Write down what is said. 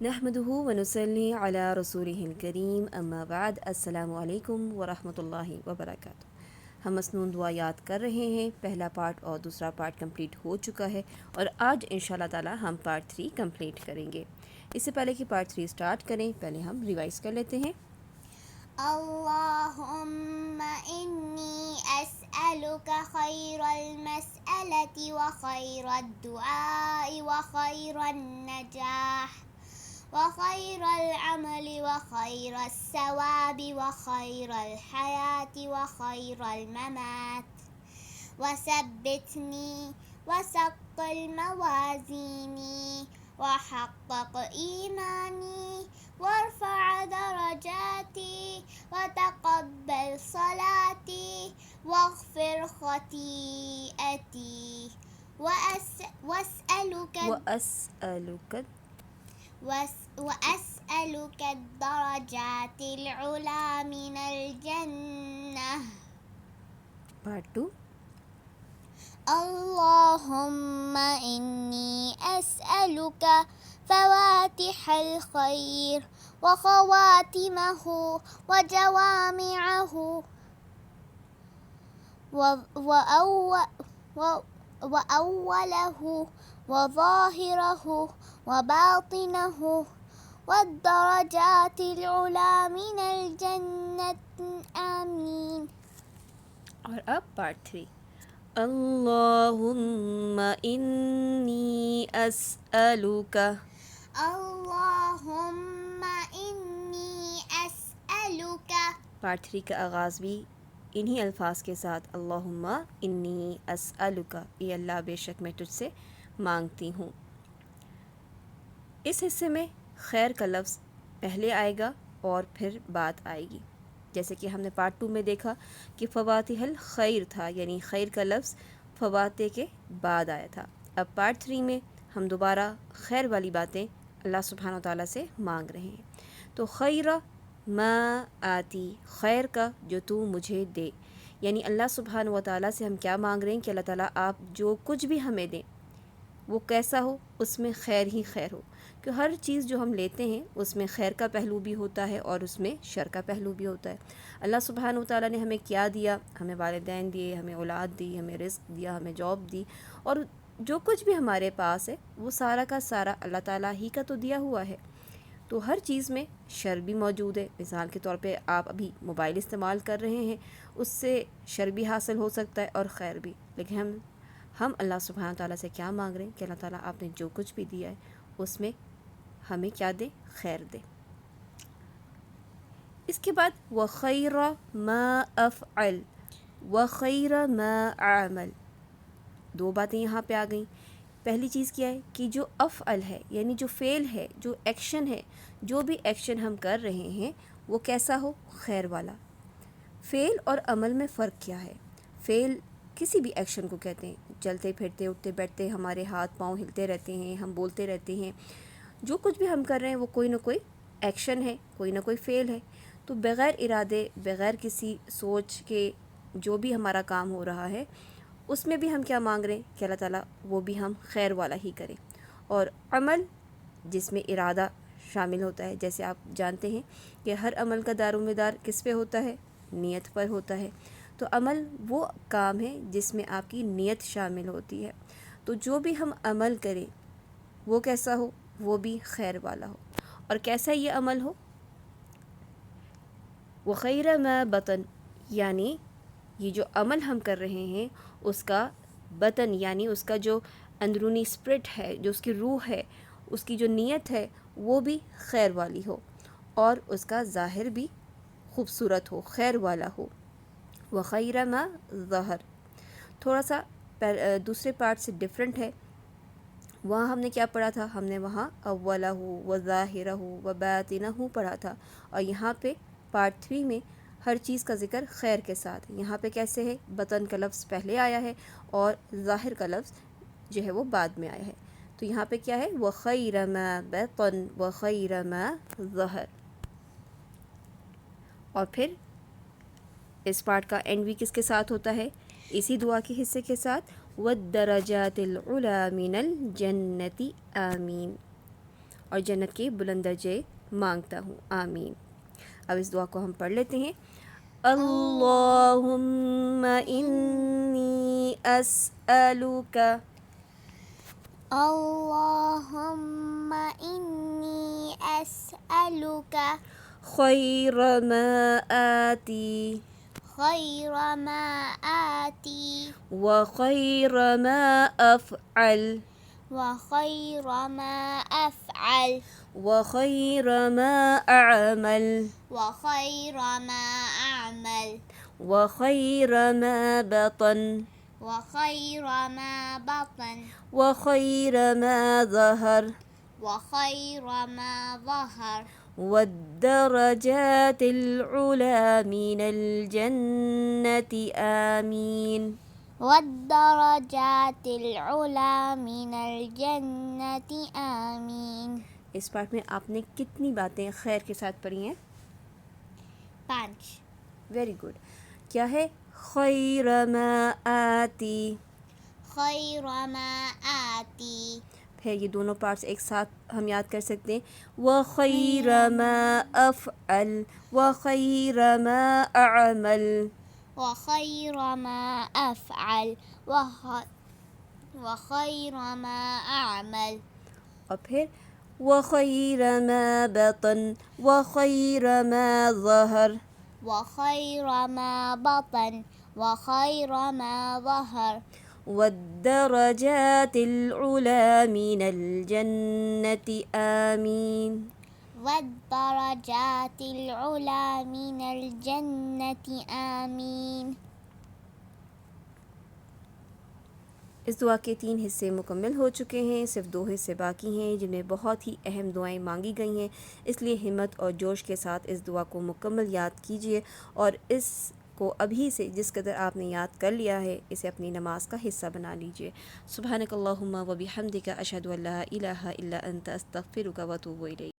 نحمدہ ونصلی علی رسولہ الکریم اما بعد السلام علیکم ورحمۃ اللہ وبرکاتہ۔ ہم مسنون دعا یاد کر رہے ہیں، پہلا پارٹ اور دوسرا پارٹ کمپلیٹ ہو چکا ہے اور آج انشاءاللہ تعالی ہم پارٹ 3 کمپلیٹ کریں گے۔ اس سے پہلے کہ پارٹ 3 سٹارٹ کریں پہلے ہم ریوائز کر لیتے ہیں۔ اللهم إني أسألك خير المسألة وخير الدعاء وخير النجاح وخير العمل وخير الثواب وخير الحياة وخير الممات وثبتني وثقل موازيني وحقق إيماني وارفع درجاتي وتقبل صلاتي واغفر خطيئتي وأسألك الدرجات العلى من الجنة. پارٹ 2۔ اللهم إني أسألك فواتح الخير وخواتمه وجوامعه وأوله وظاهره وباطنه والدرجات العلى من الجنة آمين. اور اب پارٹ 3۔ اللہم انی اسألک۔ اللهم إني أسألك. پارٹ 3 کا آغاز بھی انہی الفاظ کے ساتھ اللہم انی اسألک، اے اللہ بے شک میں تجھ سے مانگتی ہوں۔ اس حصے میں خیر کا لفظ پہلے آئے گا اور پھر بات آئے گی، جیسے کہ ہم نے پارٹ 2 میں دیکھا کہ فواتح الخیر تھا، یعنی خیر کا لفظ فواتح کے بعد آیا تھا۔ اب پارٹ 3 میں ہم دوبارہ خیر والی باتیں اللہ سبحانہ وتعالیٰ سے مانگ رہے ہیں۔ تو خیر ما آتی، خیر کا جو تو مجھے دے، یعنی اللہ سبحانہ وتعالیٰ سے ہم کیا مانگ رہے ہیں کہ اللہ تعالیٰ آپ جو کچھ بھی ہمیں دیں وہ کیسا ہو، اس میں خیر ہی خیر ہو، کہ ہر چیز جو ہم لیتے ہیں اس میں خیر کا پہلو بھی ہوتا ہے اور اس میں شر کا پہلو بھی ہوتا ہے۔ اللہ سبحانہ وتعالیٰ نے ہمیں کیا دیا، ہمیں والدین دیے، ہمیں اولاد دی، ہمیں رزق دیا، ہمیں جاب دی، اور جو کچھ بھی ہمارے پاس ہے وہ سارا کا سارا اللہ تعالیٰ ہی کا تو دیا ہوا ہے۔ تو ہر چیز میں شر بھی موجود ہے۔ مثال کے طور پہ آپ ابھی موبائل استعمال کر رہے ہیں، اس سے شر بھی حاصل ہو سکتا ہے اور خیر بھی، لیکن ہم اللہ سبحانہ تعالیٰ سے کیا مانگ رہے ہیں کہ اللہ تعالیٰ آپ نے جو کچھ بھی دیا ہے اس میں ہمیں کیا دے، خیر دے۔ اس کے بعد وخیر ما افعل وخیر ما اعمل، دو باتیں یہاں پہ آ گئیں۔ پہلی چیز کیا ہے کہ جو افعل ہے، یعنی جو فعل ہے، جو ایکشن ہے، جو بھی ایکشن ہم کر رہے ہیں وہ کیسا ہو، خیر والا۔ فعل اور عمل میں فرق کیا ہے؟ فعل کسی بھی ایکشن کو کہتے ہیں، چلتے پھرتے، اٹھتے بیٹھتے، ہمارے ہاتھ پاؤں ہلتے رہتے ہیں، ہم بولتے رہتے ہیں، جو کچھ بھی ہم کر رہے ہیں وہ کوئی نہ کوئی ایکشن ہے، کوئی نہ کوئی فعل ہے۔ تو بغیر ارادے، بغیر کسی سوچ کے جو بھی ہمارا کام ہو رہا ہے اس میں بھی ہم کیا مانگ رہے ہیں کہ اللہ تعالیٰ وہ بھی ہم خیر والا ہی کریں۔ اور عمل جس میں ارادہ شامل ہوتا ہے، جیسے آپ جانتے ہیں کہ ہر عمل کا دار و مدار کس پہ ہوتا ہے، نیت پر ہوتا ہے۔ تو عمل وہ کام ہے جس میں آپ کی نیت شامل ہوتی ہے۔ تو جو بھی ہم عمل کریں وہ کیسا ہو، وہ بھی خیر والا ہو۔ اور کیسا یہ عمل ہو، وخیر ما بطن، یعنی یہ جو عمل ہم کر رہے ہیں اس کا بطن، یعنی اس کا جو اندرونی اسپرٹ ہے، جو اس کی روح ہے، اس کی جو نیت ہے وہ بھی خیر والی ہو، اور اس کا ظاہر بھی خوبصورت ہو، خیر والا ہو۔ وخیر ما ظہر تھوڑا سا دوسرے پارٹ سے ڈیفرنٹ ہے۔ وہاں ہم نے کیا پڑھا تھا، ہم نے وہاں اولہ و ظاہرہ و باطنہ پڑھا تھا، اور یہاں پہ پارٹ 3 میں ہر چیز کا ذکر خیر کے ساتھ۔ یہاں پہ کیسے ہے، بطن کا لفظ پہلے آیا ہے اور ظاہر کا لفظ جو ہے وہ بعد میں آیا ہے۔ تو یہاں پہ کیا ہے، وخیر ما بطن وخیر ما ظہر۔ اور پھر اس پارٹ کا اینڈ بھی کس کے ساتھ ہوتا ہے، اسی دعا کے حصے کے ساتھ، وَالدَّرَجَاتِ الْعُلَى مِنَ الْجَنَّةِ آمین۔ اور جنت کے بلند درجے مانگتا ہوں، آمین۔ اب اس دعا کو ہم پڑھ لیتے ہیں۔ اللہم انی اسألک اللهم إني أسألك خیر ما آتی خير ما آتي وخیر ما افعل وخير ما أفعل وخیر ما اعمل وخير ما أعمل وخیر ما بطن وخير ما بطن وخیر ما ظہر وخير ما ظهر والدرجات العلی من الجنة آمین۔ والدرجات العلى من الجنة آمين۔ اس پارٹ میں آپ نے کتنی باتیں خیر کے ساتھ پڑھی ہیں؟ 5۔ Very good. کیا ہے؟ خیر ما آتی، خير ما آتي پھر یہ دونوں پارٹس ایک ساتھ ہم یاد کر سکتے ہیں۔ وخیر ما افعل وخیر ما اعمل وخير ما أفعل وخير ما أعمل اور پھر وخیر ما بطن وخیر ما ظہر وخير ما بطن وخير ما ظهر والدرجات العلی من الجنة آمین۔ والدرجات العلى من الجنة آمين۔ اس دعا کے 3 حصے مکمل ہو چکے ہیں، صرف 2 حصے باقی ہیں جن میں بہت ہی اہم دعائیں مانگی گئی ہیں، اس لیے ہمت اور جوش کے ساتھ اس دعا کو مکمل یاد کیجیے اور اس کو ابھی سے جس قدر آپ نے یاد کر لیا ہے اسے اپنی نماز کا حصہ بنا لیجیے۔ سبحانک اللہم و بحمدک اشہد ان لا الہ الا انت استغفرک و اتوب الیک۔